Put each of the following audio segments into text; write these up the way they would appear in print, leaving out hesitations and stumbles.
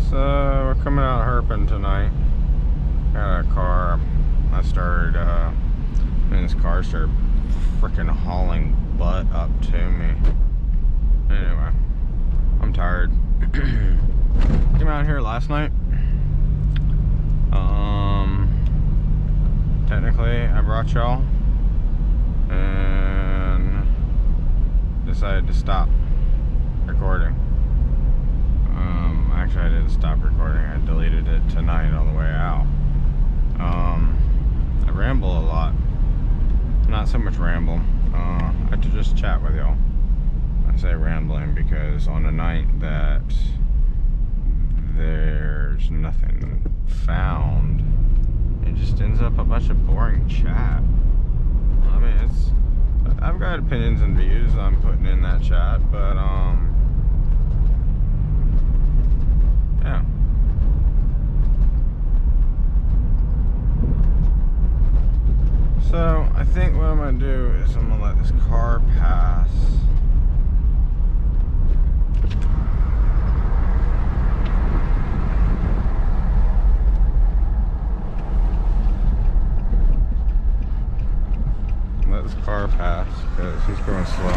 So we're coming out of Herping tonight. Got a car. I started, this car started freaking hauling butt up to me. Anyway, I'm tired. Came out here last night. Technically, I brought y'all and decided to stop recording. Actually, I didn't stop recording. I deleted it tonight on the way out. I ramble a lot. Not so much ramble. I have to just chat with y'all. I say rambling because on a night that there's nothing found, it just ends up a bunch of boring chat. I mean, I've got opinions and views I'm putting in that chat, but yeah. So I think what I'm gonna do is I'm gonna let this car pass. Let this car pass because he's going slow.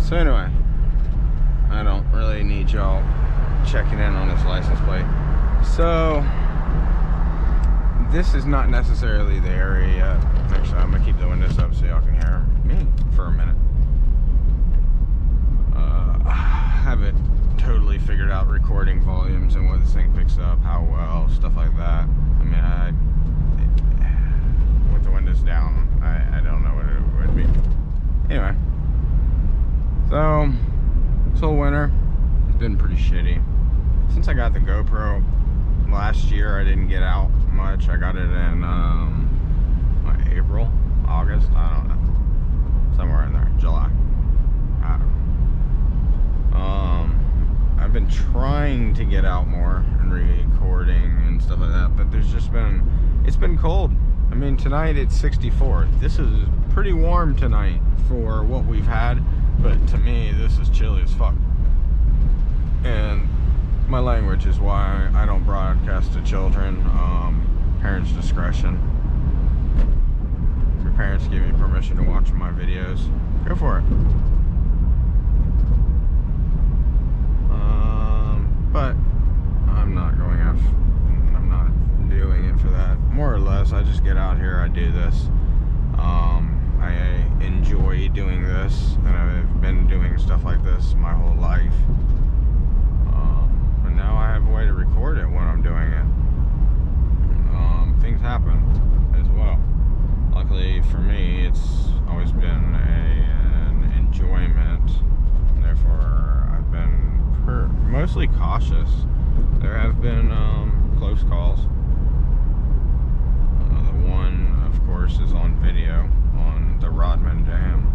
So anyway, I don't really need y'all checking in on his license plate. So this is not necessarily the area yet. Actually, I'm gonna keep the windows up so y'all can hear me for a minute. I haven't totally figured out recording volumes and what this thing picks up, how well, stuff like that. I mean, with the windows down, I don't know what it would be. Anyway, so this whole winter it's been pretty shitty. Since I got the GoPro last year, I didn't get out much. I got it in April, August, I don't know, somewhere in there, July. I don't know. I've been trying to get out more and recording and stuff like that, but it's been cold. I mean, tonight it's 64. This is pretty warm tonight for what we've had, but to me this is chilly as fuck. And my language is why I don't broadcast to children. Parents' discretion. If your parents give you permission to watch my videos, go for it. But I'm not doing it for that. More or less, I just get out here, I do this. I enjoy doing this, and I've been doing stuff like this my whole life. And now I have a way to record it when I'm doing it. Things happen as well. Luckily for me, it's always been an enjoyment. Therefore, I've been mostly cautious. There have been close calls. The one, of course, is on video on the Rodman Dam.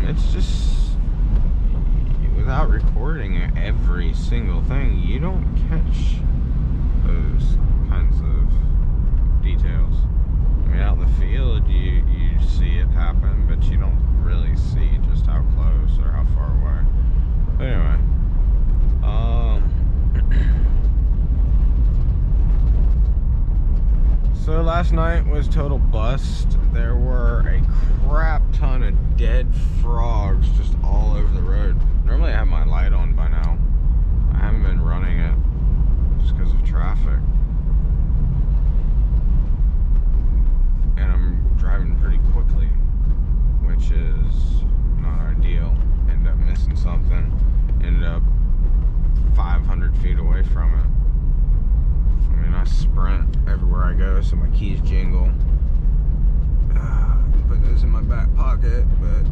It's just, without recording every single thing, you don't catch those kinds of details. I mean, out in the field, you see it happen, but you don't really see just how close or how far away. But anyway, so last night was total bust. There were a crap ton of dead frogs just all over the road. Normally I have my light on by now. I haven't been running it just because of traffic. And I'm driving pretty quickly, which is not ideal. End up missing something. Ended up 500 feet away from it. I mean, I sprint everywhere I go, so my keys jingle. Put those in my back pocket, but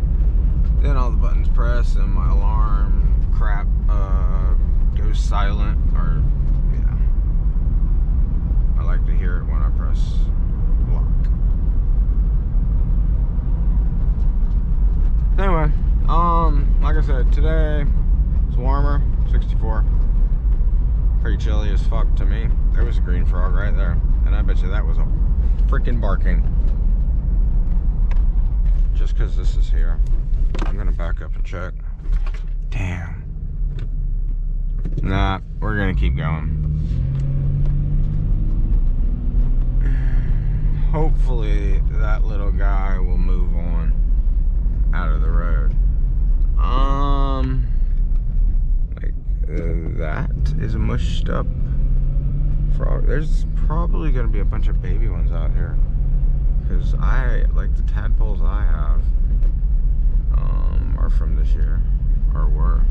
then all the buttons press and my alarm crap goes silent, or I like to hear it when I press lock. Anyway, like I said, today it's warmer, 64. Pretty chilly as fuck to me. There was a green frog right there, and I bet you that was a freaking barking. Just because this is here. I'm gonna back up and check. Damn. Nah, we're gonna keep going. Hopefully that little guy will move on out of the road. That is a mushed up frog. There's probably gonna be a bunch of baby ones out here, because I like the tadpoles I have are from this year, or were.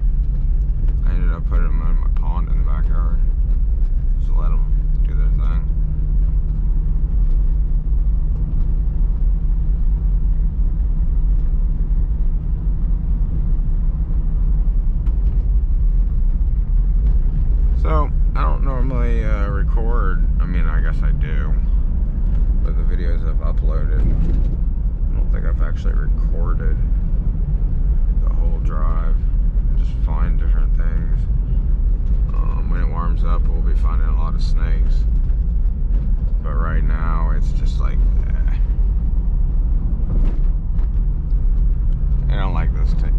I ended up putting them in my pond in the backyard. Just let them do their thing. So, I don't normally record, I mean, I guess I do, but the videos I've uploaded, I don't think I've actually recorded the whole drive. I just find different things. When it warms up, we'll be finding a lot of snakes, but right now, it's just like, I don't like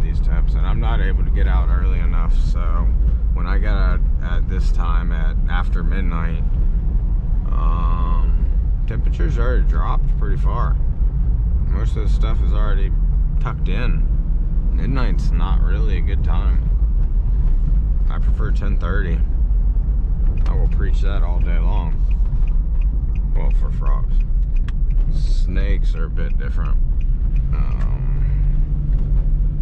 these temps, and I'm not able to get out early enough, so when I got out at this time at after midnight, temperatures already dropped pretty far. Most of the stuff is already tucked in. Midnight's not really a good time. I prefer 10:30. I will preach that all day long. Well, for frogs. Snakes are a bit different.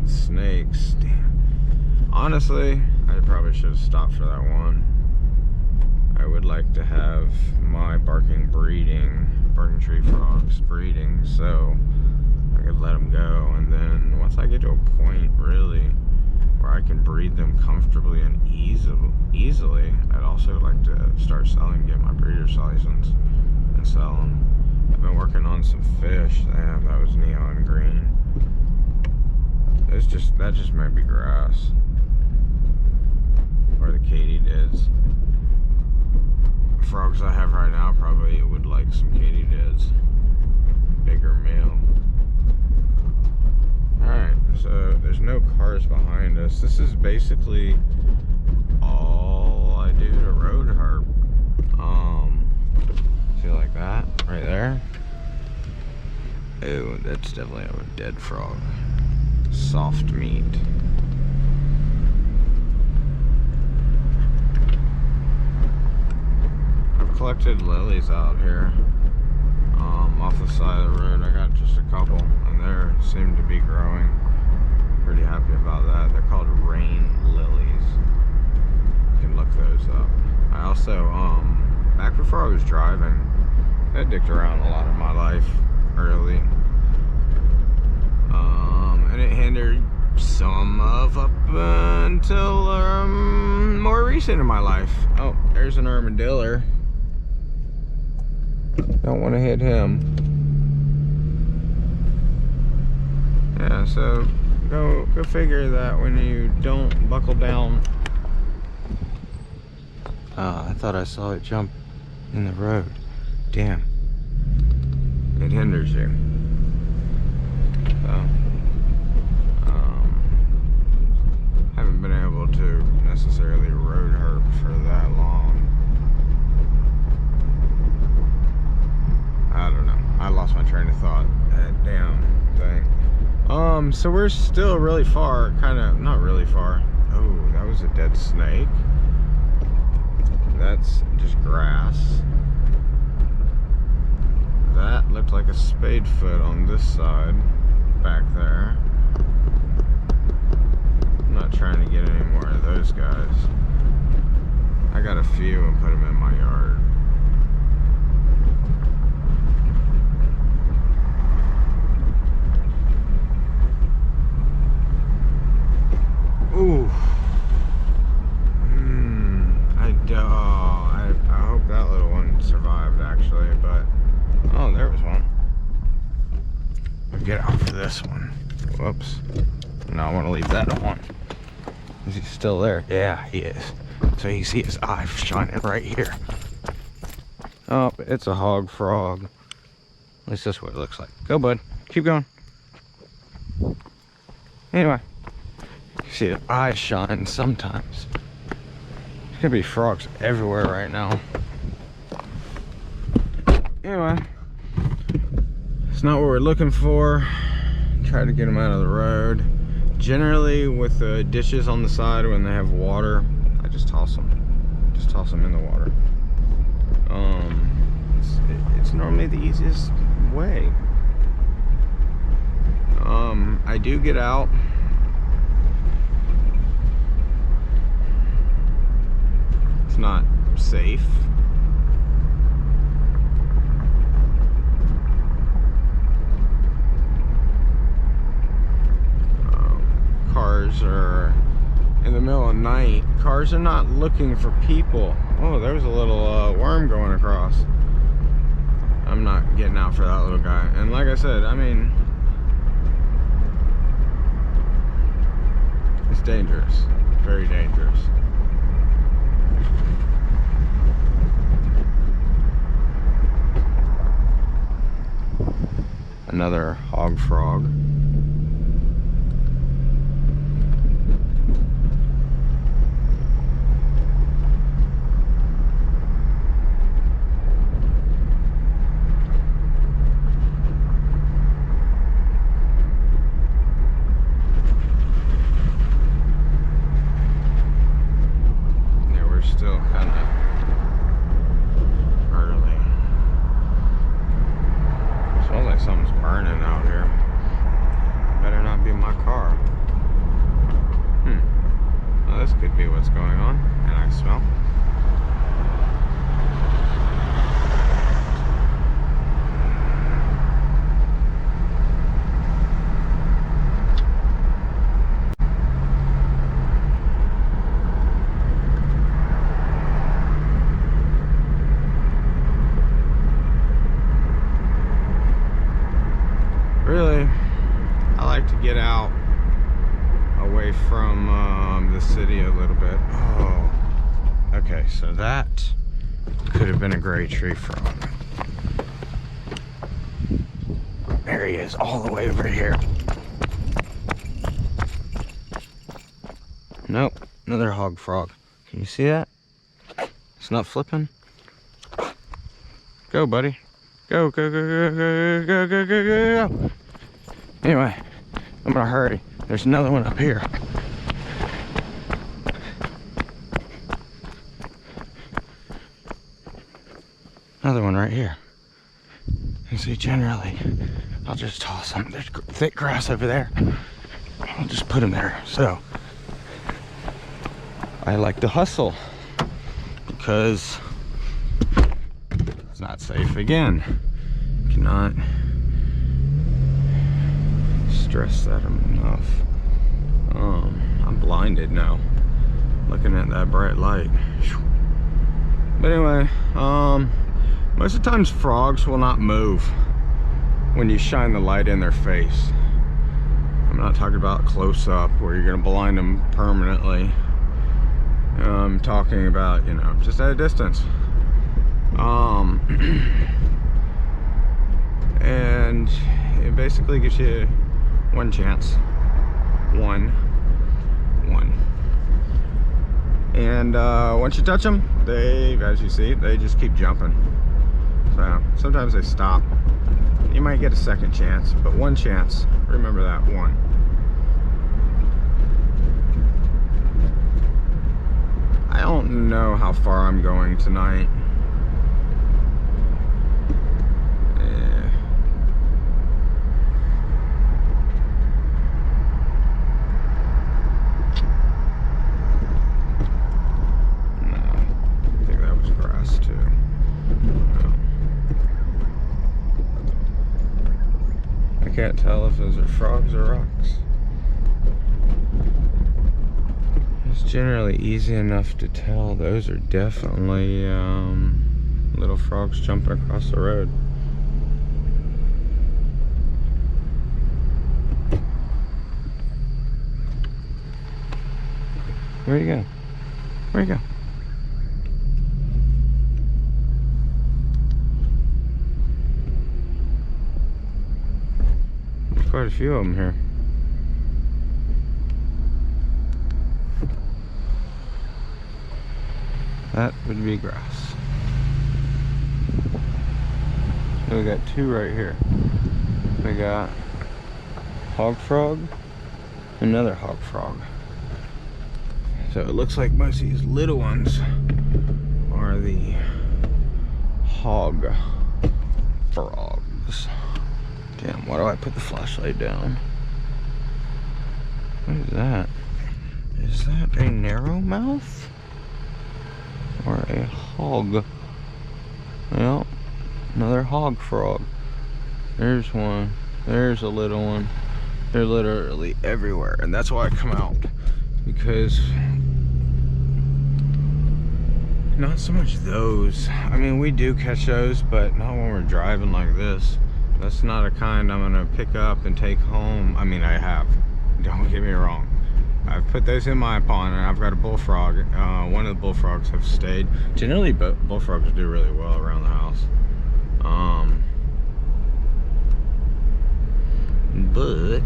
Snakes, damn. Honestly, I probably should have stopped for that one. I would like to have my barking tree frogs breeding, so I could let them go, and then once I get to a point really where I can breed them comfortably and easily, I'd also like to start selling, get my breeder's license and sell them. I've been working on some fish. Damn, that was neon green. That just might be grass. Or the katydids. Frogs I have right now probably would like some katydids. Bigger male. Alright, so there's no cars behind us. This is basically all I do to road herp. See, like that right there? Oh, that's definitely a dead frog. Soft meat. I've collected lilies out here off the side of the road. I got just a couple, and they seem to be growing. Pretty happy about that. They're called rain lilies. You can look those up. I also, back before I was driving, I dicked around a lot in my life early. And it hindered some of up until more recent in my life. Oh, there's an armadillo. Don't want to hit him. Yeah, so go figure that when you don't buckle down. I thought I saw it jump in the road. Damn. It hinders you. So, haven't been able to necessarily road herp for that long. I don't know. I lost my train of thought. That damn thing. So we're still really far, not really far. Oh, that was a dead snake. That's just grass. That looked like a spade foot on this side, back there. I'm not trying to get any more of those guys. I got a few and put them in my yard. Ooh. I hope that little one survived actually, but oh, there was one. I'll get out for this one. Whoops. No, I want to leave that one. Is he still there? Yeah, he is. So you see his eye shining right here. Oh, it's a hog frog. At least that's what it looks like. Go, bud. Keep going. Anyway, you see the eyes shine sometimes. There's gonna be frogs everywhere right now. Anyway, it's not what we're looking for. Try to get them out of the road. Generally, with the dishes on the side when they have water, I just toss them. Just toss them in the water. It's normally the easiest way. I do get out. It's not safe. Cars are in the middle of the night. Cars are not looking for people. Oh, there was a little worm going across. I'm not getting out for that little guy. And like I said, I mean, it's dangerous. Very dangerous. Another hog frog. Still kind of early. Smells like something's burning out here. Better not be my car. Well, this could be what's going on. And I smell. Really, I like to get out away from the city a little bit. Oh, okay, so that could have been a gray tree frog. There he is, all the way over here. Nope, another hog frog. Can you see that? It's not flipping. Go, buddy. Go, go, go, go, go, go, go, go, go, go. Anyway, I'm gonna hurry. There's another one up here. Another one right here. And see, generally, I'll just toss them. There's thick grass over there. I'll just put them there. So, I like to hustle because it's not safe again. Cannot stress that enough. I'm blinded now looking at that bright light. But anyway, most of the times frogs will not move when you shine the light in their face. I'm not talking about close up where you're gonna blind them permanently. I'm talking about, you know, just at a distance. And it basically gives you one chance. One. And once you touch them, they, as you see, they just keep jumping. So sometimes they stop. You might get a second chance, but one chance. Remember that, one. I don't know how far I'm going tonight. I can't tell if those are frogs or rocks. It's generally easy enough to tell. Those are definitely little frogs jumping across the road. Where'd you go? Where'd you go? Quite a few of them here. That would be grass. So we got two right here. We got Hog Frog, another Hog Frog. So it looks like most of these little ones are the Hog Frogs. Damn, why do I put the flashlight down? What is that? Is that a narrow mouth? Or a hog? Well, another Hog Frog. There's one. There's a little one. They're literally everywhere, and that's why I come out, because not so much those. I mean, we do catch those, but not when we're driving like this. That's not a kind I'm gonna pick up and take home. I mean, I have. Don't get me wrong. I've put those in my pond, and I've got a bullfrog. One of the bullfrogs have stayed. Generally, bullfrogs do really well around the house. But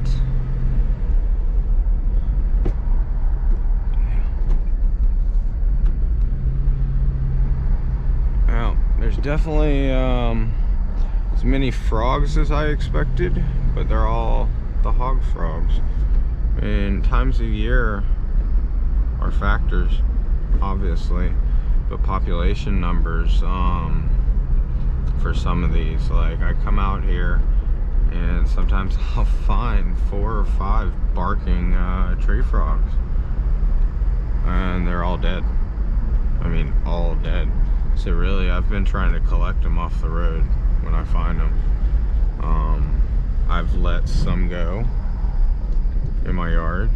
well, there's definitely as many frogs as I expected, but they're all the Hog Frogs. And times of year are factors, obviously, but population numbers for some of these, like I come out here and sometimes I'll find 4 or 5 barking tree frogs, and they're all dead. I mean, all dead. So really, I've been trying to collect them off the road when I find them. I've let some go in my yard,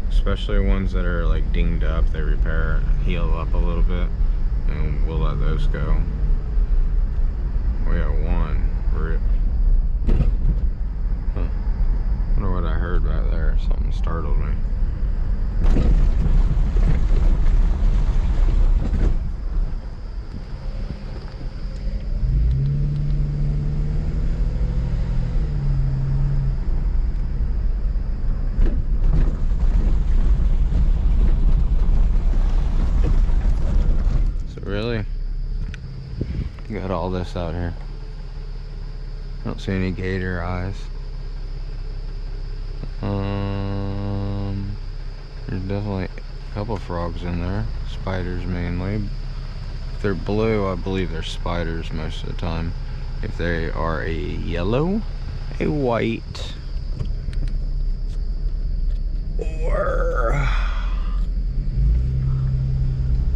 especially ones that are like dinged up. They repair, heal up a little bit, and we'll let those go. We got one rip. Huh. Wonder what I heard back there. Something startled me. So really, you got all this out here. I don't see any gator eyes. There's definitely a couple frogs in there. Spiders mainly. If they're blue, I believe they're spiders most of the time. If they are a yellow, a white, or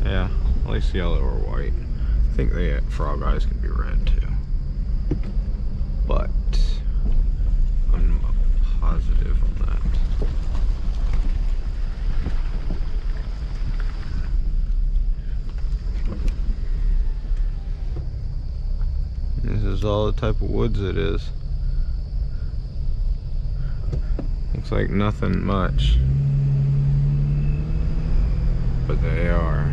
yeah, at least yellow or white. I think the frog eyes can be red too, but I'm not positive on that. This is all the type of woods it is. Looks like nothing much, but they are.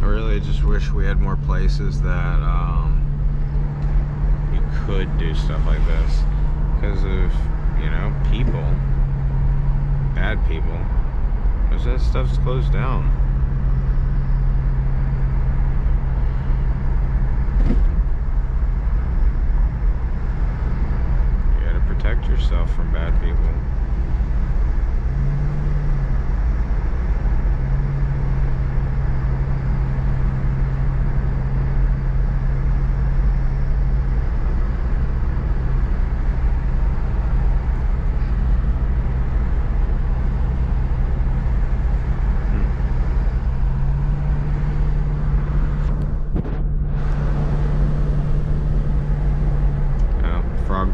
I really just wish we had more places that you could do stuff like this, because of, you know, people, bad people. Because that stuff's closed down. You gotta protect yourself from bad people.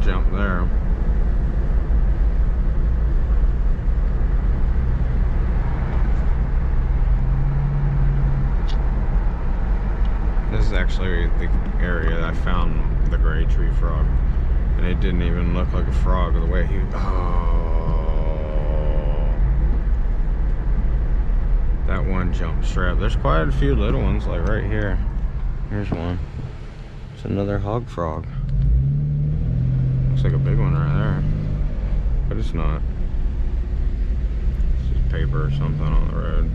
Jump there. This is actually the area that I found the gray tree frog, and it didn't even look like a frog the way he. Oh, that one jumped straight up. There's quite a few little ones, like right here. Here's one. It's another hog frog. Looks like a big one right there, but it's not. paper or something on the road.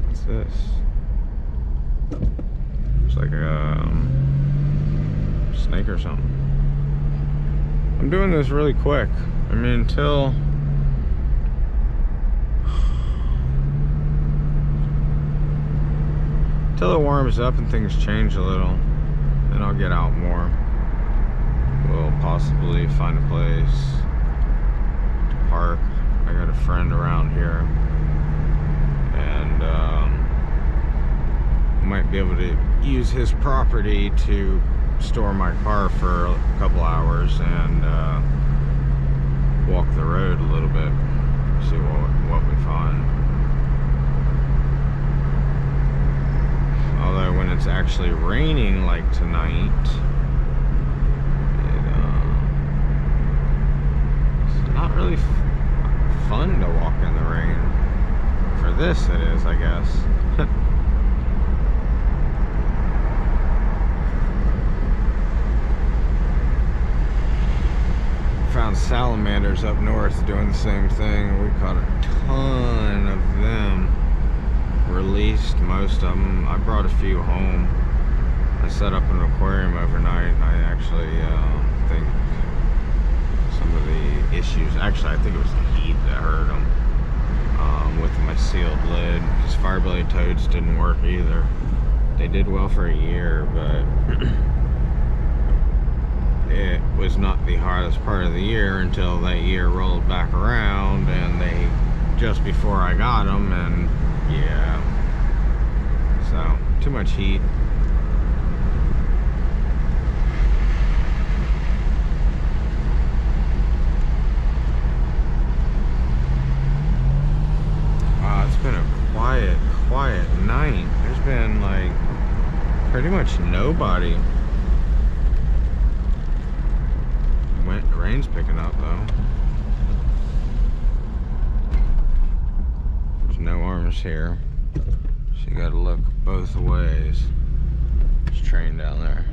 What's this? It's like a snake or something. I'm doing this really quick. I mean, until it warms up and things change a little, then I'll get out more. We'll possibly find a place to park. I got a friend around here, and might be able to use his property to store my car for a couple hours and walk the road a little bit, see what we find. Although when it's actually raining like tonight, it's not really fun to walk in the rain. For this it is, I guess. Found salamanders up north doing the same thing. We caught a ton of them. Released most of them. I brought a few home. I set up an aquarium overnight, and I actually think some of the issues, actually I think it was the heat that hurt them with my sealed lid, because fire-bellied toads didn't work either. They did well for a year, but it was not the hottest part of the year until that year rolled back around, and they just before I got them, and yeah, so too much heat. Wow, it's been a quiet night. There's been like pretty much nobody. Rain's picking up though. There's no arms here, so you gotta look both ways. There's a train down there.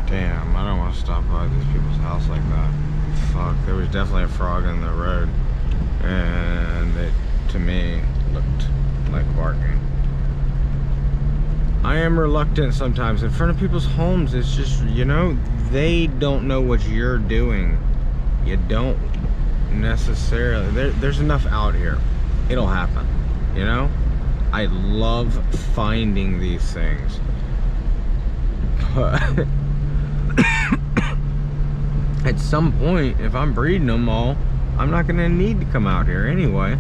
Damn, I don't want to stop by these people's house like that. Fuck, there was definitely a frog in the road, and it, to me, looked like barking. I am reluctant sometimes in front of people's homes. It's just, you know, they don't know what you're doing. You don't necessarily. There's enough out here. It'll happen, you know? I love finding these things. But at some point, if I'm breeding them all, I'm not going to need to come out here anyway.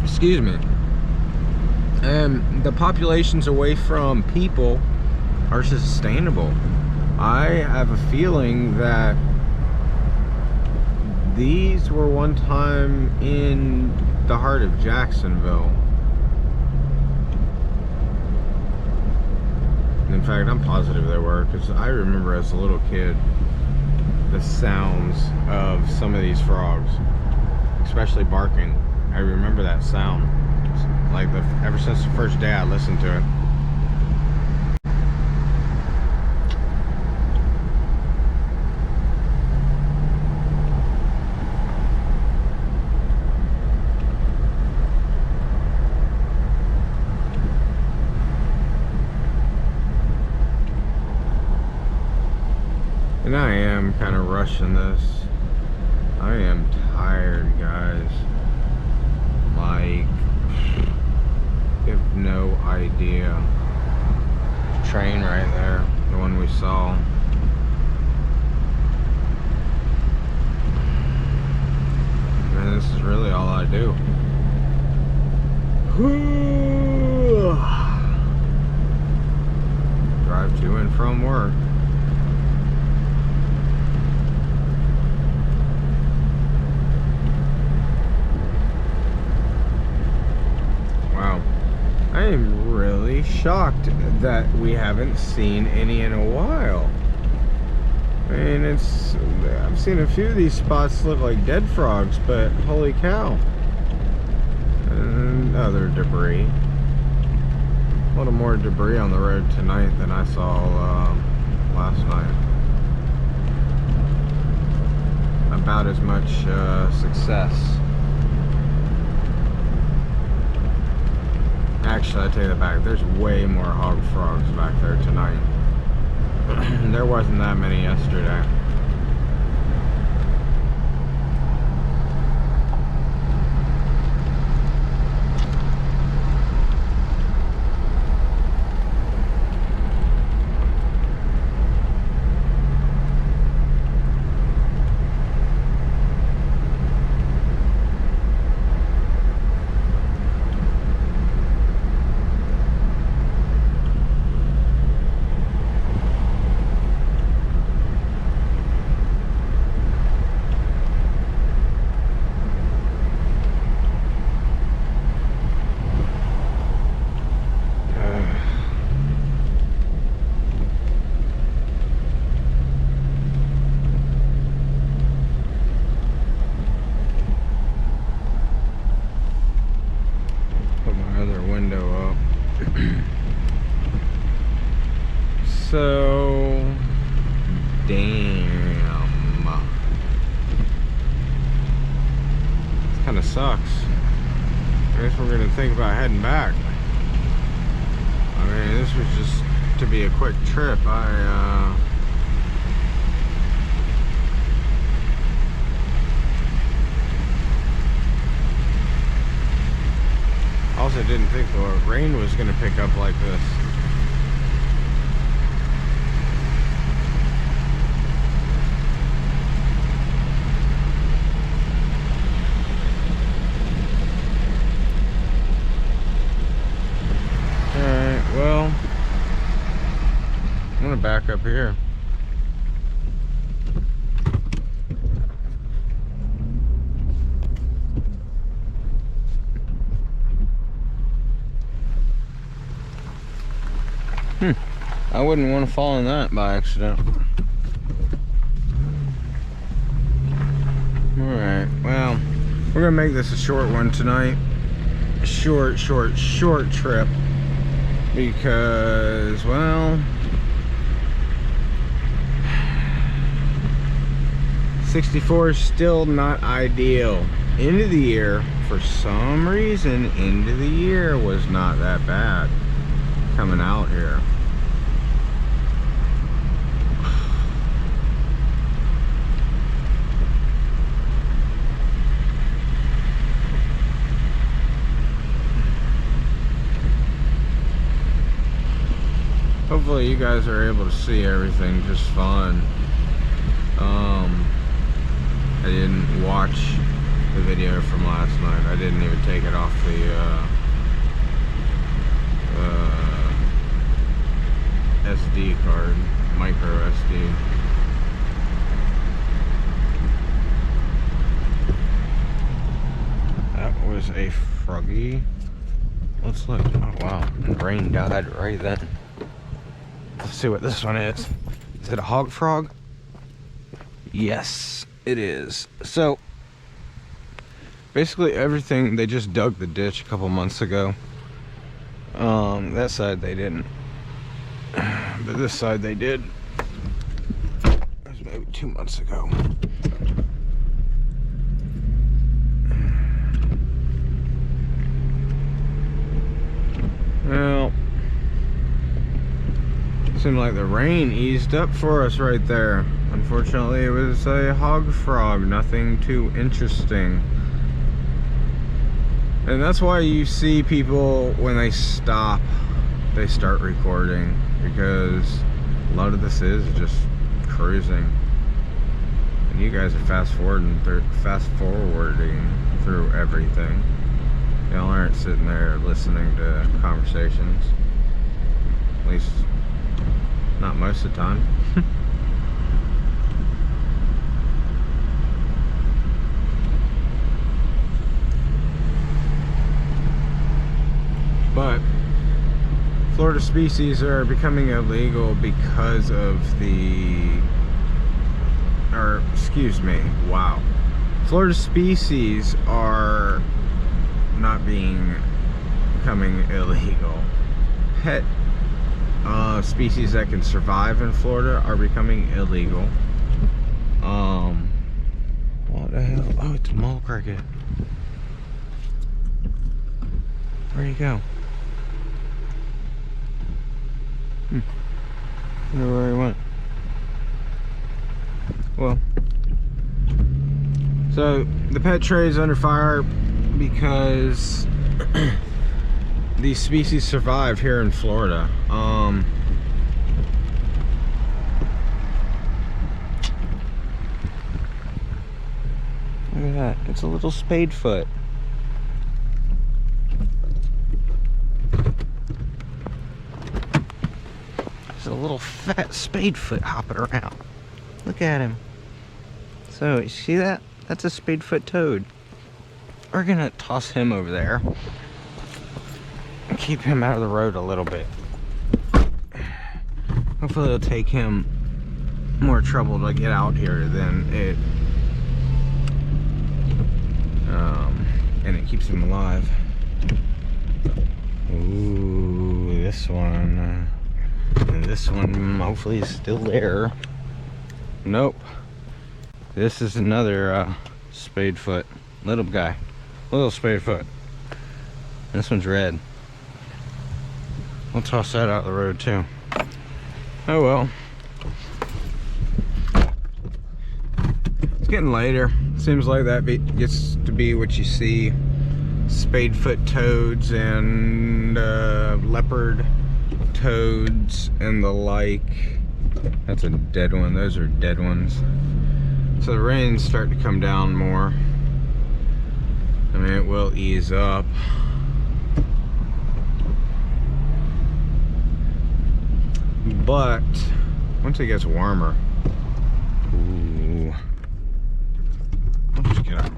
Excuse me. And the populations away from people are sustainable. I have a feeling that these were one time in the heart of Jacksonville. In fact, I'm positive they were, because I remember as a little kid the sounds of some of these frogs, especially barking. I remember that sound, like ever since the first day I listened to it. And I am kind of rushing this. I am tired, guys. Like, you have no idea. Train right there, the one we saw. Man, this is really all I do. Drive to and from work. I am really shocked that we haven't seen any in a while. I mean, I've seen a few of these spots look like dead frogs, but holy cow. other debris. A little more debris on the road tonight than I saw last night. About as much success. Actually, I take that back. There's way more hog frogs back there tonight. There wasn't that many yesterday. So, damn. This kind of sucks. I guess we're gonna think about heading back. I mean, this was just to be a quick trip. I also didn't think the rain was gonna pick up like this. Well, I'm gonna back up here. I wouldn't want to fall in that by accident. Alright, well, we're gonna make this a short one tonight. A short trip. Because, well, 64 is still not ideal. End of the year, for some reason, end of the year was not that bad coming out here. Hopefully you guys are able to see everything just fine. I didn't watch the video from last night. I didn't even take it off the SD card, micro SD. That was a froggy. Let's look. Oh wow, brain died right then. Let's see what this one is. Is it a hog frog? Yes, it is. So, basically everything, they just dug the ditch a couple months ago. That side they didn't. But this side they did. It was maybe 2 months ago. Well, seemed like the rain eased up for us right there. Unfortunately, it was a hog frog, nothing too interesting. And that's why you see people, when they stop, they start recording, because a lot of this is just cruising. And you guys are fast forwarding through everything. Y'all aren't sitting there listening to conversations. At least not most of the time. But Florida species are becoming illegal because of Florida species are not being becoming illegal. Pet species that can survive in Florida are becoming illegal. What the hell? Oh, it's a mole cricket. Where'd he go? I wonder where he went. Well, so the pet trade is under fire because these species survive here in Florida. Look at that, it's a little spadefoot. There's a little fat spadefoot hopping around. Look at him. So, you see that? That's a spadefoot toad. We're gonna toss him over there and keep him out of the road a little bit. Hopefully it'll take him more trouble to get out here than it and it keeps him alive. Ooh, this one hopefully is still there. Nope. This is another spadefoot, little guy, little spadefoot. This one's red. We'll toss that out of the road too. Oh well. It's getting later. Seems like that gets to be what you see. Spadefoot toads and leopard toads and the like. That's a dead one. Those are dead ones. So the rain's starting to come down more. I mean, it will ease up. But once it gets warmer, ooh, I'll just get up.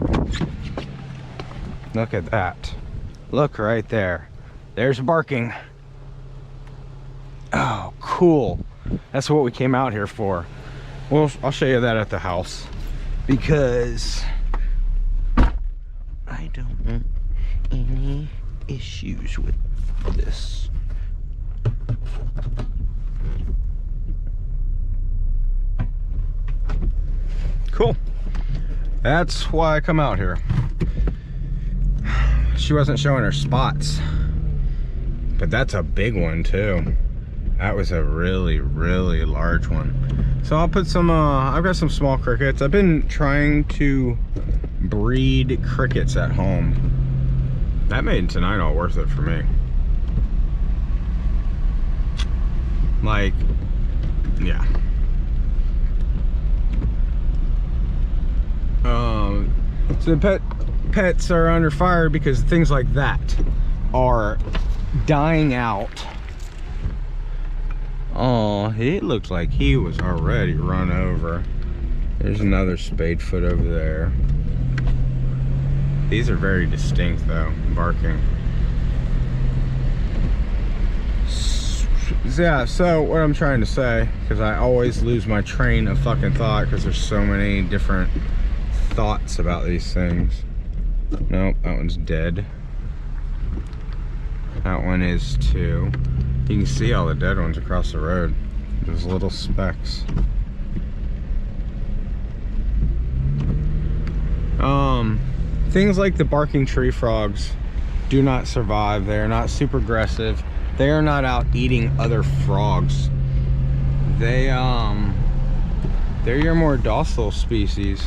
Look at that. Look right there. There's barking. Oh, cool. That's what we came out here for. Well, I'll show you that at the house because I don't want any issues with this. Cool. That's why I come out here. She wasn't showing her spots, but that's a big one too. That was a really, really large one. So I'll put some, I've got some small crickets. I've been trying to breed crickets at home. That made tonight all worth it for me. Like, yeah. So the pets are under fire because things like that are dying out. Oh, it looks like he was already run over. There's another spadefoot over there. These are very distinct though, barking. Yeah, so what I'm trying to say, because I always lose my train of fucking thought because there's so many different thoughts about these things. Nope, that one's dead. That one is too. You can see all the dead ones across the road. Those little specks. Things like the barking tree frogs do not survive. They are not super aggressive. They are not out eating other frogs. They're your more docile species.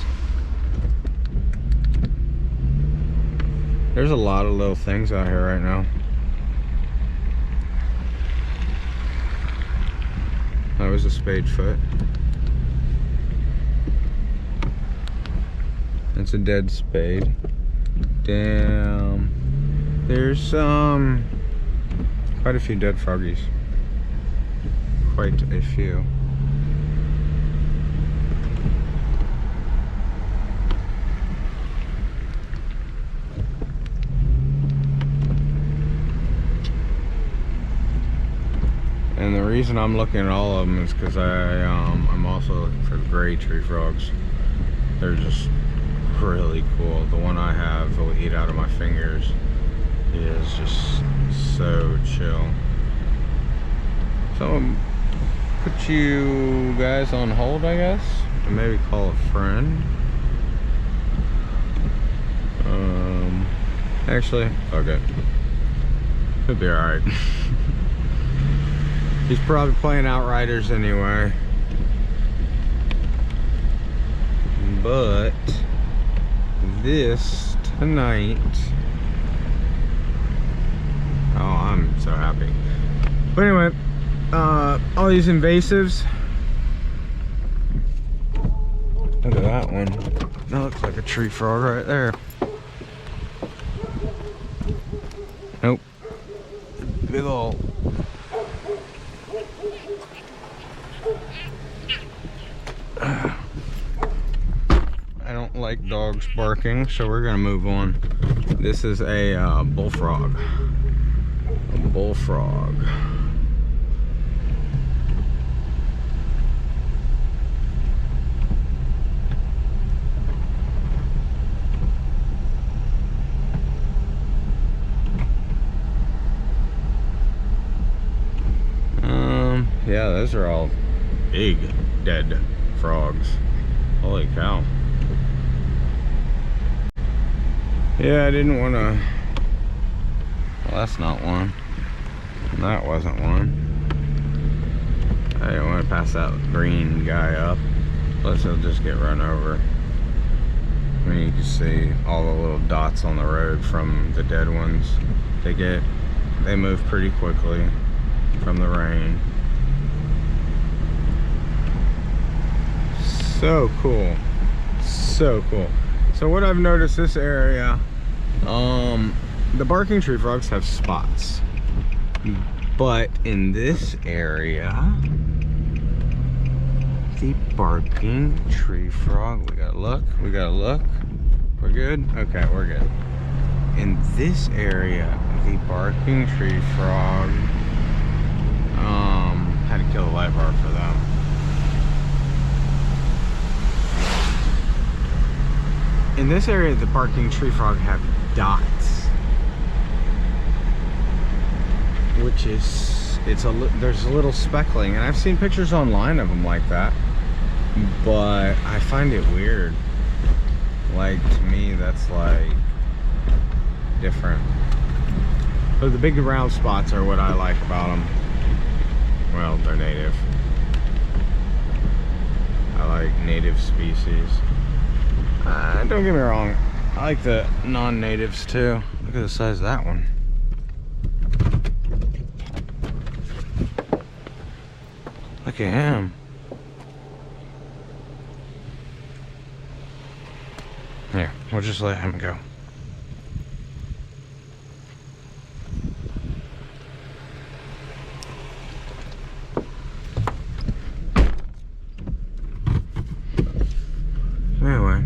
There's a lot of little things out here right now. That was a spadefoot. That's a dead spade. Damn. There's quite a few dead froggies. Quite a few. And the reason I'm looking at all of them is because I'm also looking for gray tree frogs. They're just really cool. The one I have will eat out of my fingers. He is just So chill. So put you guys on hold, I guess, and maybe call a friend. Actually, fuck it. He'll be alright. He's probably playing Outriders anyway. But this tonight, oh, I'm so happy. But anyway, all these invasives. Look at that one. That looks like a tree frog right there. Nope. Big ol'. I don't like dogs barking, so we're gonna move on. This is a bullfrog. A bullfrog. Yeah, those are all big dead frogs. Holy cow. Yeah, I didn't want to... Well, that's not one. That wasn't one. I didn't want to pass that green guy up. Plus he'll just get run over. I mean, you can see all the little dots on the road from the dead ones. They move pretty quickly from the rain. So cool. So cool. So what I've noticed this area, the barking tree frogs have spots. But in this area, the barking tree frog, we gotta look. We're good? Okay, we're good. In this area, the barking tree frog, had to kill the live bar for them. In this area, the barking tree frog have dots, which is, there's a little speckling, and I've seen pictures online of them like that, but I find it weird. Like, to me, that's like different. But the big round spots are what I like about them. Well, they're native. I like native species. Don't get me wrong, I like the non-natives too. Look at the size of that one. Look at him. Here, we'll just let him go. Anyway.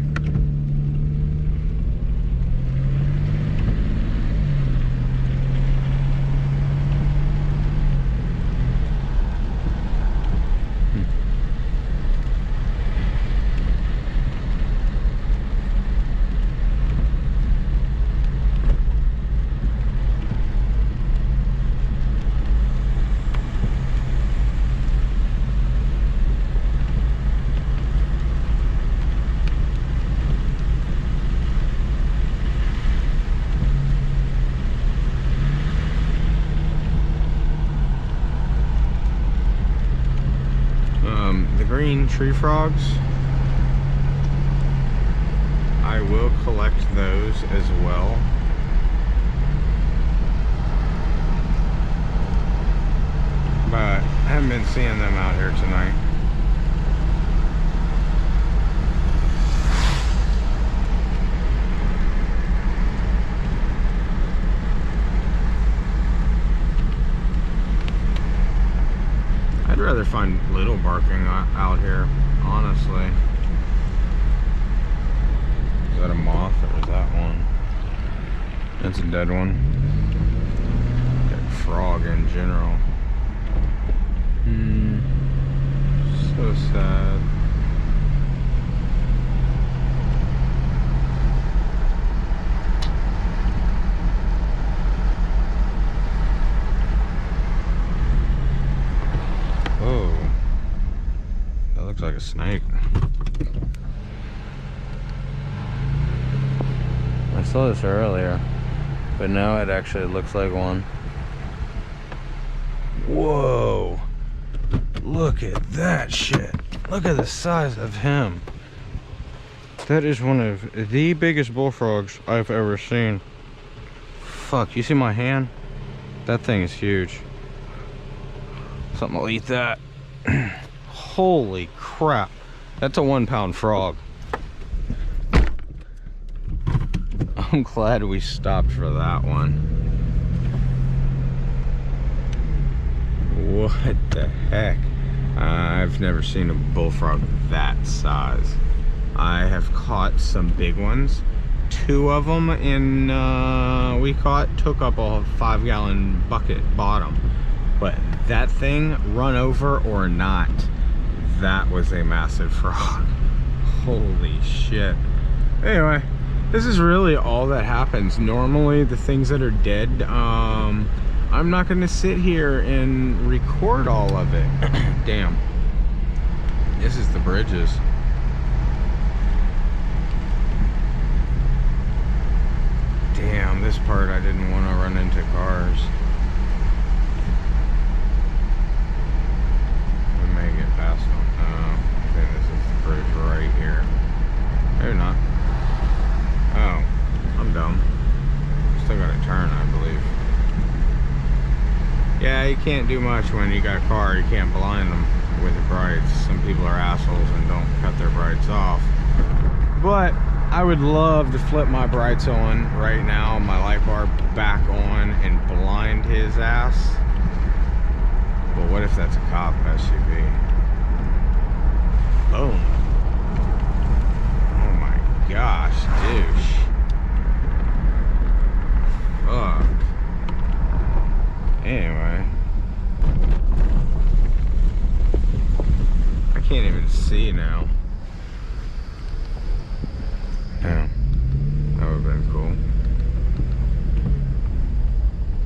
Green tree frogs, I will collect those as well. But I haven't been seeing them out here tonight. I'd rather find little barking out here, honestly. Is that a moth or is that one? That's a dead one. That frog in general. So sad. like a snake. I saw this earlier, but now it actually looks like one. Whoa! Look at that shit. Look at the size of him. That is one of the biggest bullfrogs I've ever seen. Fuck, you see my hand? That thing is huge. Something will eat that. Holy crap. That's a 1 pound frog. I'm glad we stopped for that one. What the heck? I've never seen a bullfrog that size. I have caught some big ones. 2 of them took up a 5-gallon bucket bottom. But that thing, run over or not, that was a massive frog. Holy shit. Anyway, this is really all that happens. Normally, the things that are dead, I'm not gonna sit here and record all of it. Damn. This is the bridges. Damn, this part I didn't want to run into cars. We may get past them. I think this is the bridge right here. Maybe not. Oh, I'm dumb. Still got to turn, I believe. Yeah, you can't do much when you got a car. You can't blind them with your brights. Some people are assholes and don't cut their brights off. But I would love to flip my brights on right now, my light bar back on, and blind his ass. But what if that's a cop SUV? Boom. Oh my gosh, douche. Fuck. Anyway. I can't even see now. Yeah, that would have been cool.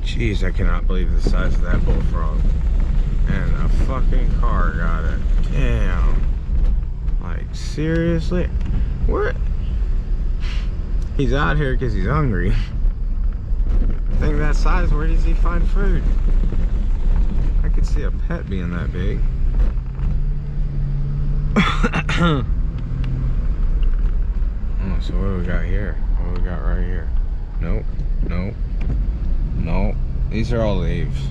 Jeez, I cannot believe the size of that bullfrog. And a fucking car got it. Damn. Like, seriously? Where? He's out here because he's hungry. Thing that size, where does he find food? I could see a pet being that big. So what do we got here? What do we got right here? Nope, nope, nope. These are all leaves.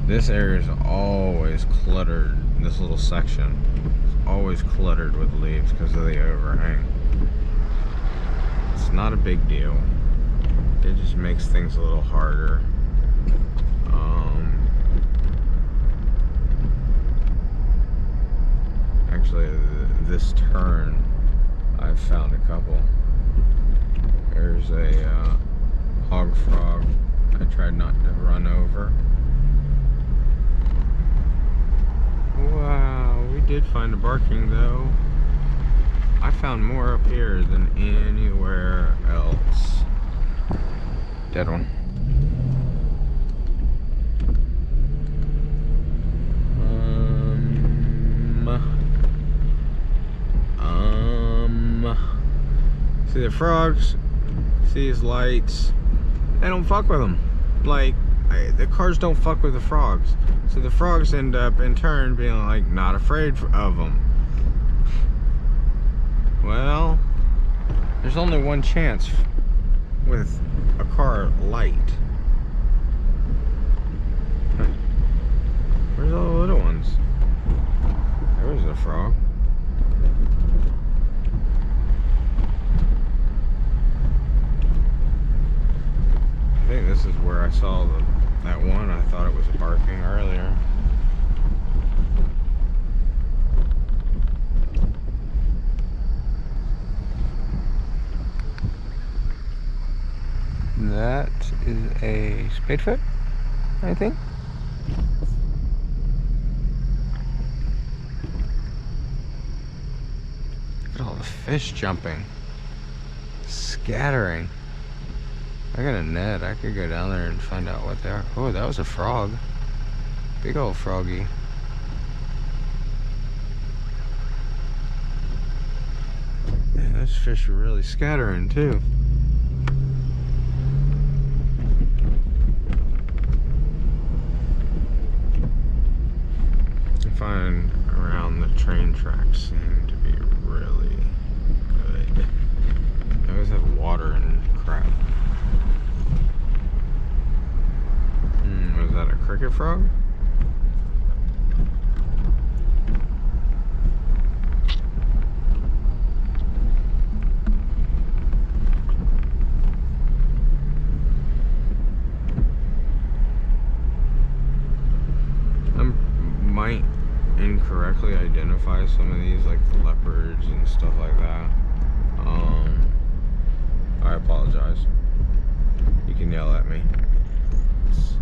This area is always cluttered. This little section is always cluttered with leaves because of the overhang. It's not a big deal. It just makes things a little harder. Actually, this turn, I've found a couple. There's a hog frog I tried not to run over. Wow, we did find a barking though. I found more up here than anywhere else. Dead one. See the frogs, see his lights, they don't fuck with them. Like, the cars don't fuck with the frogs. So the frogs end up in turn being like not afraid of them. Well, there's only one chance with a car light. Where's all the little ones? There's a frog. I think this is where I saw that one. I thought it was barking earlier. That is a spadefoot, I think. Look at all the fish jumping, scattering. I got a net. I could go down there and find out what they are. Oh, that was a frog. Big old froggy. Those fish are really scattering too. I find around the train tracks seem to be really good. They always have water and crap. Was that a cricket frog? Might incorrectly identify some of these, like the leopards and stuff like that. I apologize. You can yell at me. It's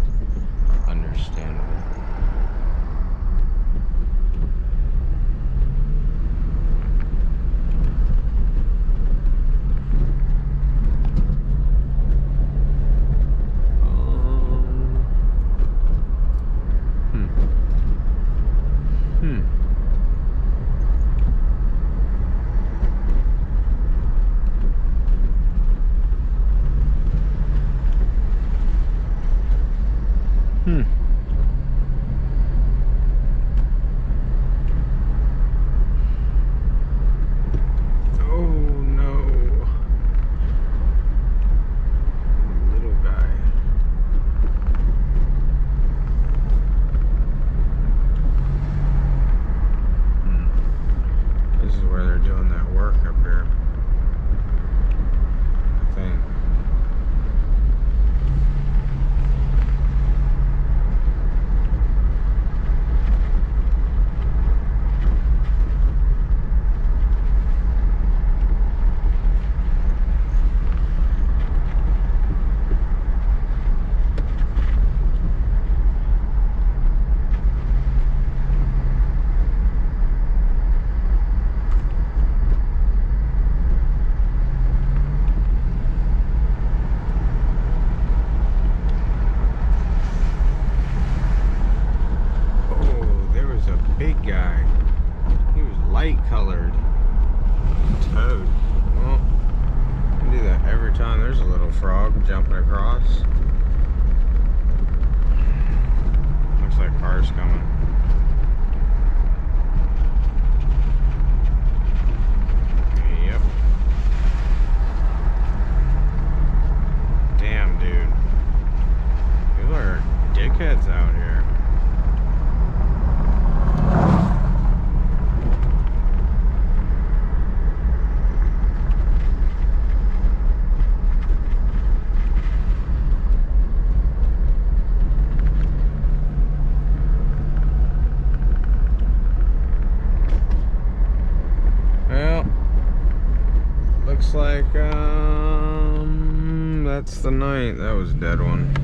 understandable. Jumping across. Looks like cars coming. Yep. Damn, dude. People are dickheads out here. Looks like, that's the night. That was a dead one.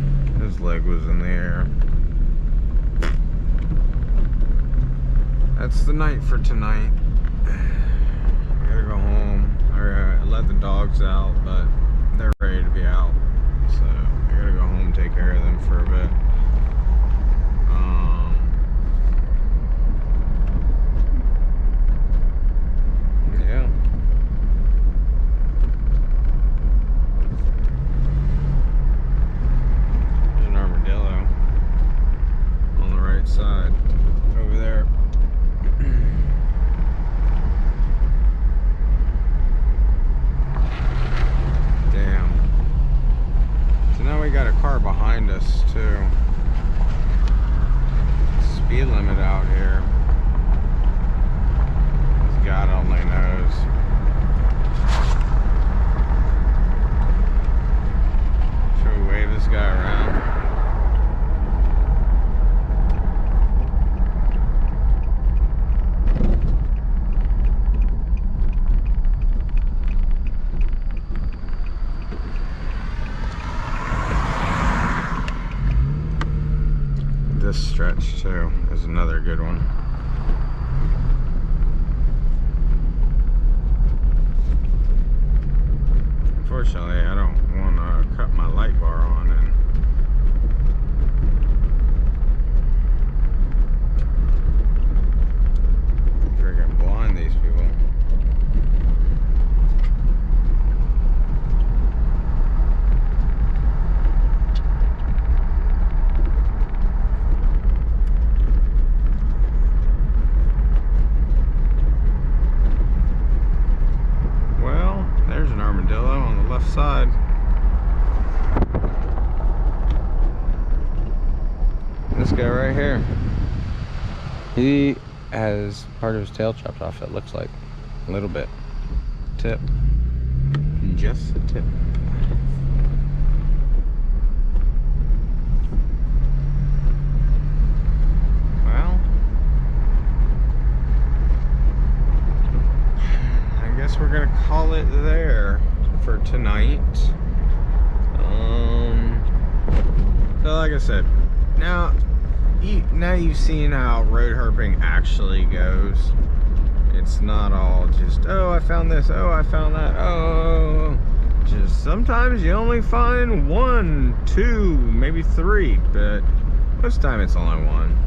His leg was in the air. That's the night for tonight. I gotta go home. I let the dogs out, but they're ready to be out. So I gotta go home and take care of them for a bit. Yeah. There's an armadillo on the right side over there. Damn. So now we got a car behind us too. Speed limit out here. God only knows. Should we wave this guy around? This stretch too is another good one. Unfortunately, I don't want to cut my light bar on and freaking blind these people. He has part of his tail chopped off, it looks like. A little bit. Tip. Just a tip. Well, I guess we're gonna call it there for tonight. So like I said, now you've seen how road herping actually goes. It's not all just, oh, I found this, oh, I found that, oh. Just sometimes you only find 1, 2, maybe 3, but most of the time it's only 1.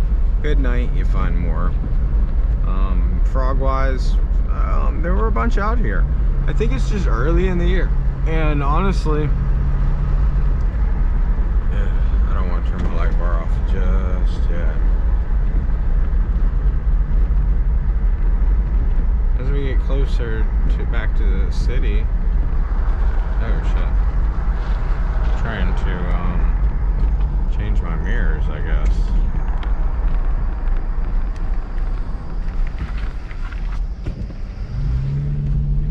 Good night, you find more. Frog-wise, there were a bunch out here. I think it's just early in the year. And honestly, I don't want to turn my light bar off just yet. As we get closer to back to the city, oh shit, I'm trying to change my mirrors, I guess.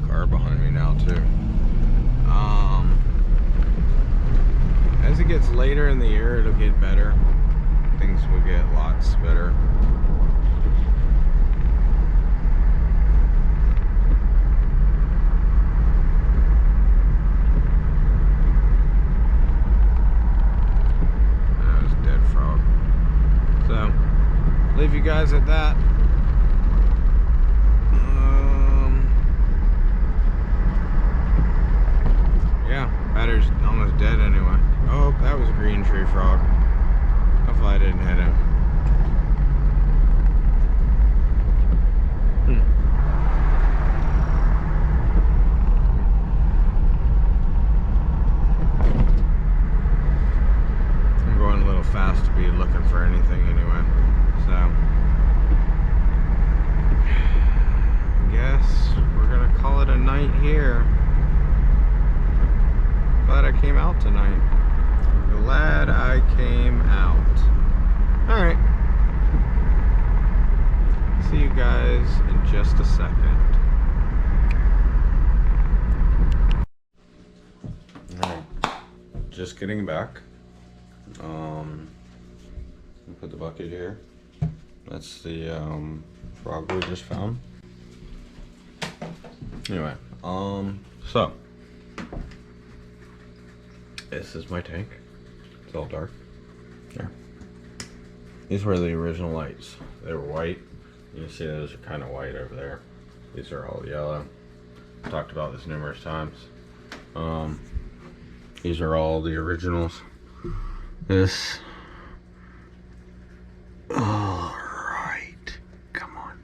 Car behind me now too. As it gets later in the year, it'll get better. Things will get lots better. That was a dead frog. So, leave you guys at that. Yeah, battery's almost dead anyway. Oh, that was a green tree frog. Hopefully I didn't hit him. I'm going a little fast to be looking for anything anyway. So, I guess we're gonna call it a night here. Glad I came out tonight. Glad I came out. Alright. See you guys in just a second. Alright. Just getting back. Put the bucket here. That's the frog we just found. Anyway, so this is my tank. It's all dark. There. These were the original lights. They were white. You can see those are kind of white over there. These are all yellow. I've talked about this numerous times. These are all the originals. This. Alright. Come on.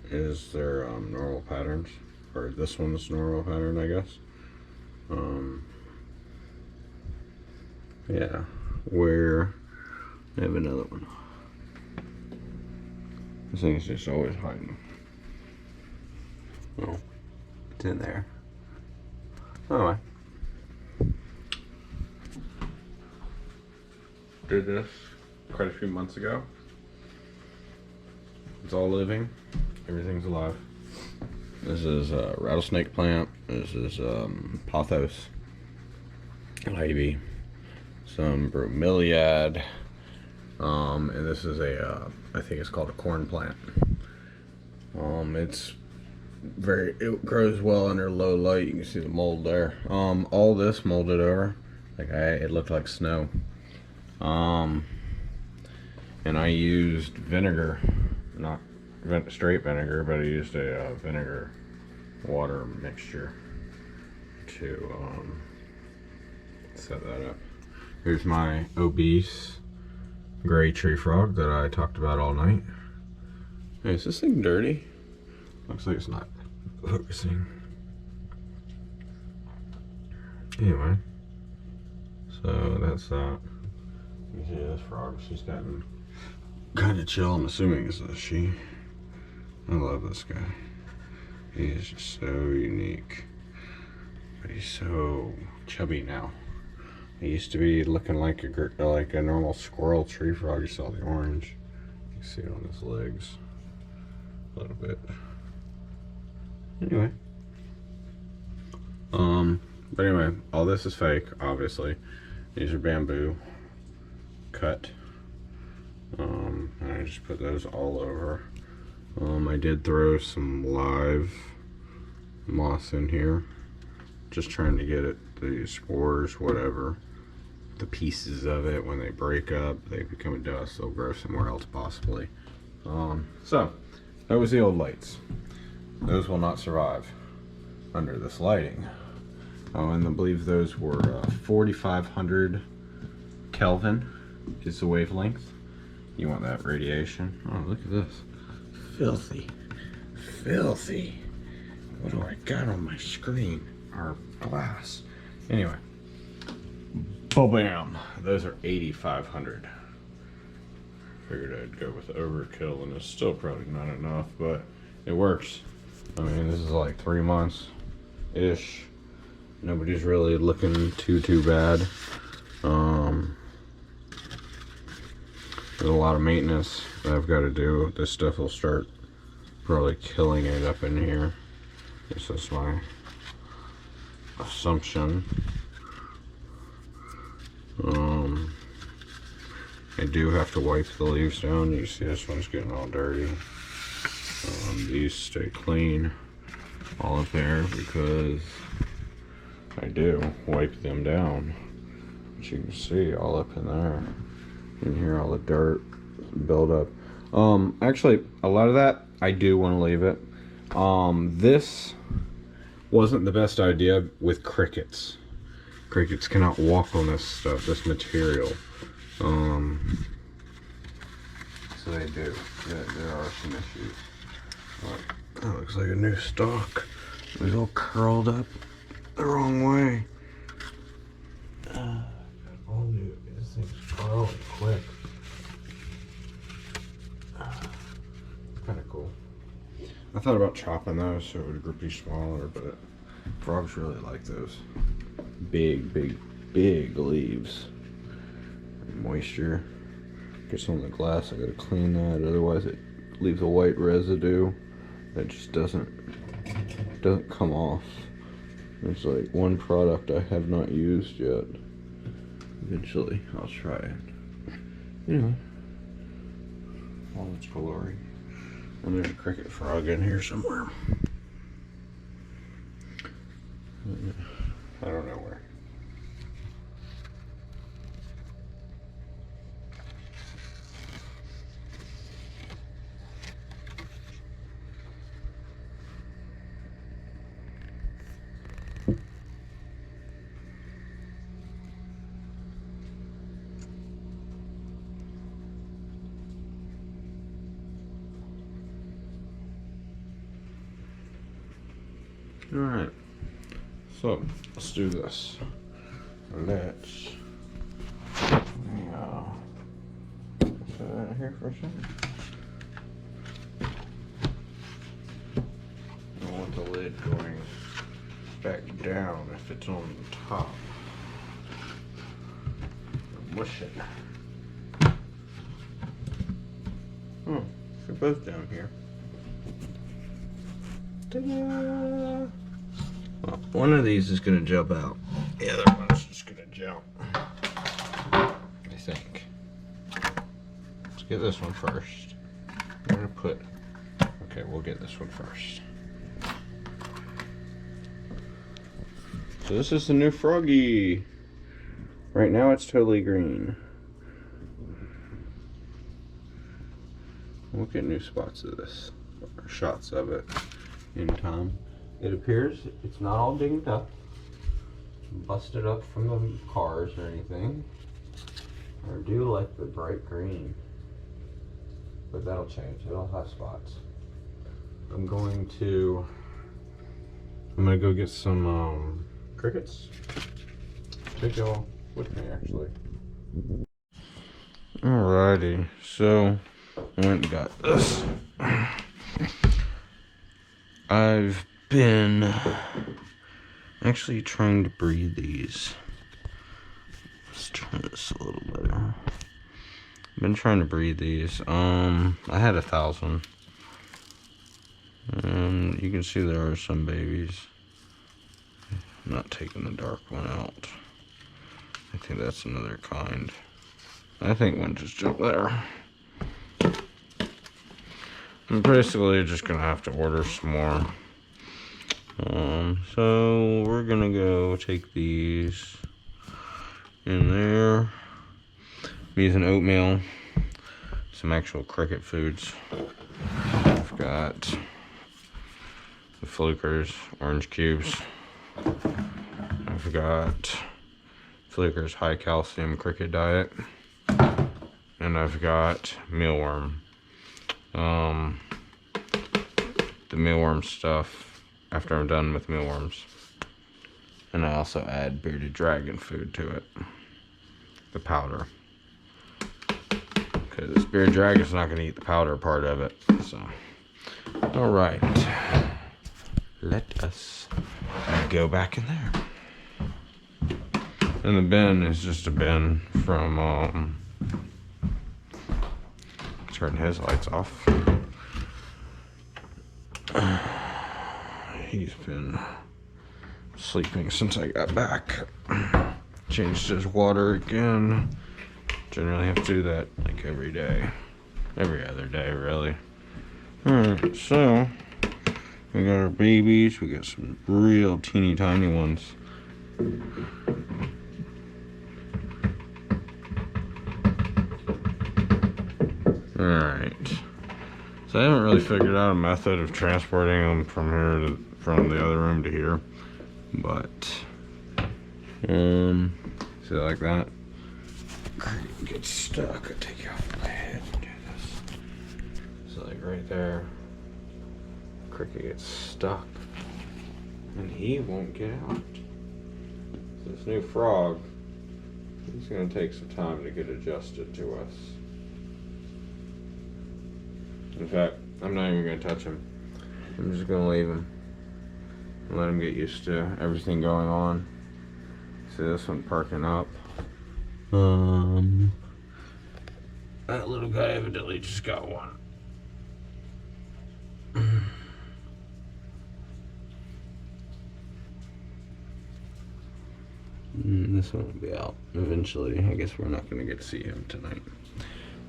Is their normal patterns. Or this one's normal pattern, I guess. Yeah, where I have another one. This thing's just always hiding. Oh, it's in there. Anyway, did this quite a few months ago. It's all living. Everything's alive. This is Rattlesnake Plant. This is Pothos, ivy, some bromeliad, and this is a I think it's called a corn plant. It grows well under low light. You can see the mold there. All this molded over, it looked like snow. And I used vinegar, not straight vinegar, but I used a vinegar water mixture to set that up. Here's my obese gray tree frog that I talked about all night. Hey, is this thing dirty? Looks like it's not focusing. Anyway, so that's that. You can see this frog, she's gotten kind of chill. I'm assuming it's a she. I love this guy. He is just so unique. But he's so chubby now. He used to be looking like a normal squirrel tree frog. You saw the orange. You see it on his legs a little bit. Anyway. But anyway, all this is fake, obviously. These are bamboo cut. And I just put those all over. I did throw some live moss in here. Just trying to get it, the spores, whatever. The pieces of it, when they break up, they become a dust. They'll grow somewhere else possibly. So, that was the old lights. Those will not survive under this lighting. Oh, and I believe those were 4,500 Kelvin is the wavelength. You want that radiation. Oh, look at this. Filthy. Filthy. What do I got on my screen? Our glass. Anyway. Bam. Those are 8,500. Figured I'd go with overkill, and it's still probably not enough, but it works. I mean, this is like 3 months-ish. Nobody's really looking too bad. There's a lot of maintenance that I've got to do. This stuff will start probably killing it up in here. This is my assumption. I do have to wipe the leaves down. You see this one's getting all dirty. These stay clean all up there because I do wipe them down. As you can see, all up in there. In here, all the dirt build up. Actually, a lot of that I do want to leave it. This wasn't the best idea with crickets. Crickets cannot walk on this stuff, this material. So they do. There are some issues. That looks like a new stalk. It was all curled up the wrong way. All new. This thing's growing quick. Kind of cool. I thought about chopping those so it would be smaller, but frogs really like those big leaves. Moisture gets on the glass. I gotta clean that, otherwise it leaves a white residue that just doesn't come off. It's like one product I have not used yet. Eventually I'll try it. Anyway, all its glory. And there's a cricket frog in here somewhere. I don't know where. Alright, so let's do this. Let's put that here for a second. I want the lid going back down if it's on the top. Mush it. Oh, they're both down here. Ta-da! Well, one of these is going to jump out. The other one's just going to jump. I think. Let's get this one first. I'm going to put... Okay, we'll get this one first. So this is the new froggy. Right now it's totally green. We'll get new spots of this. Or shots of it. In time. It appears it's not all dinged up, busted up from the cars or anything. I do like the bright green, but that'll change. It'll have spots. I'm gonna go get some crickets. Take y'all with me actually. Alrighty, so I went and got this. I've been actually trying to breed these. Let's turn this a little better. Been trying to breed these. I had 1,000. And you can see there are some babies. I'm not taking the dark one out. I think that's another kind. I think one just jumped there. I'm basically just gonna have to order some more. So we're gonna go take these in there. I'm using oatmeal, some actual cricket foods. I've got the Flukers orange cubes. I've got Flukers high calcium cricket diet, and I've got mealworm. The mealworm stuff after I'm done with mealworms. And I also add bearded dragon food to it, the powder, because this bearded dragon's not going to eat the powder part of it. So, all right, let us go back in there. And the bin is just a bin from turn his lights off. He's been sleeping since I got back. Changed his water again. Generally have to do that like every day. Every other day, really. Alright, so we got our babies. We got some real teeny tiny ones. Alright. So I haven't really figured out a method of transporting them from here to from the other room to here. But see, like that? Cricket gets stuck. I take you off my head and do this. So like right there, Cricket gets stuck. And he won't get out. So this new frog, he's gonna take some time to get adjusted to us. In fact, I'm not even going to touch him. I'm just going to leave him and let him get used to everything going on. See this one parking up. That little guy evidently just got one. This one will be out eventually. I guess we're not going to get to see him tonight.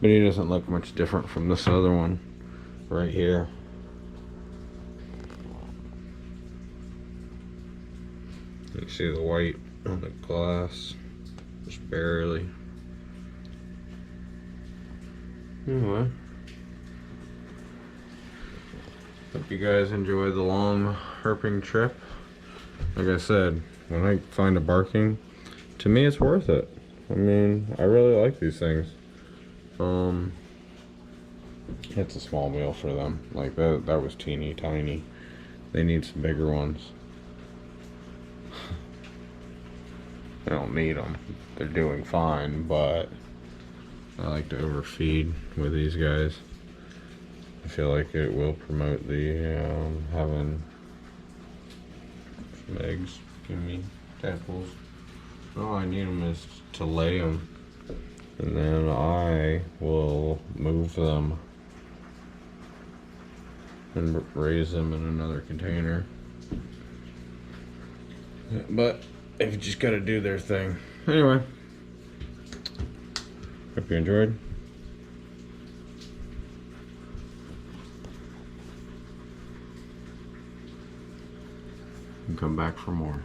But he doesn't look much different from this other one right here. You can see the white on the glass, just barely. Anyway, hope you guys enjoy the long herping trip. Like I said, when I find a barking, to me it's worth it. I mean, I really like these things. It's a small meal for them. Like that was teeny tiny. They need some bigger ones. I don't need them. They're doing fine, but I like to overfeed with these guys. I feel like it will promote the having some eggs. Give me tadpoles. All I need them is to lay them. And then I will move them and raise them in another container. But they've just got to do their thing. Anyway, hope you enjoyed. And come back for more.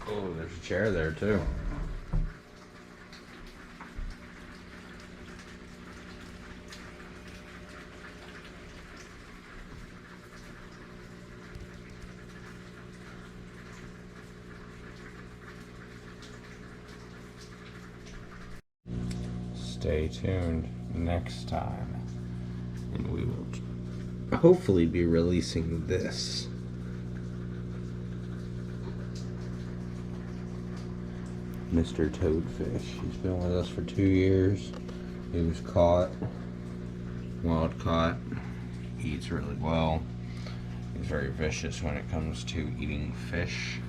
Oh, there's a chair there too. Stay tuned next time, and we will hopefully be releasing this. Mr. Toadfish. He's been with us for 2 years. He was caught, wild caught. He eats really well. very vicious when it comes to eating fish.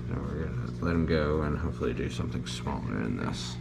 So we're gonna let him go and hopefully do something smaller in this.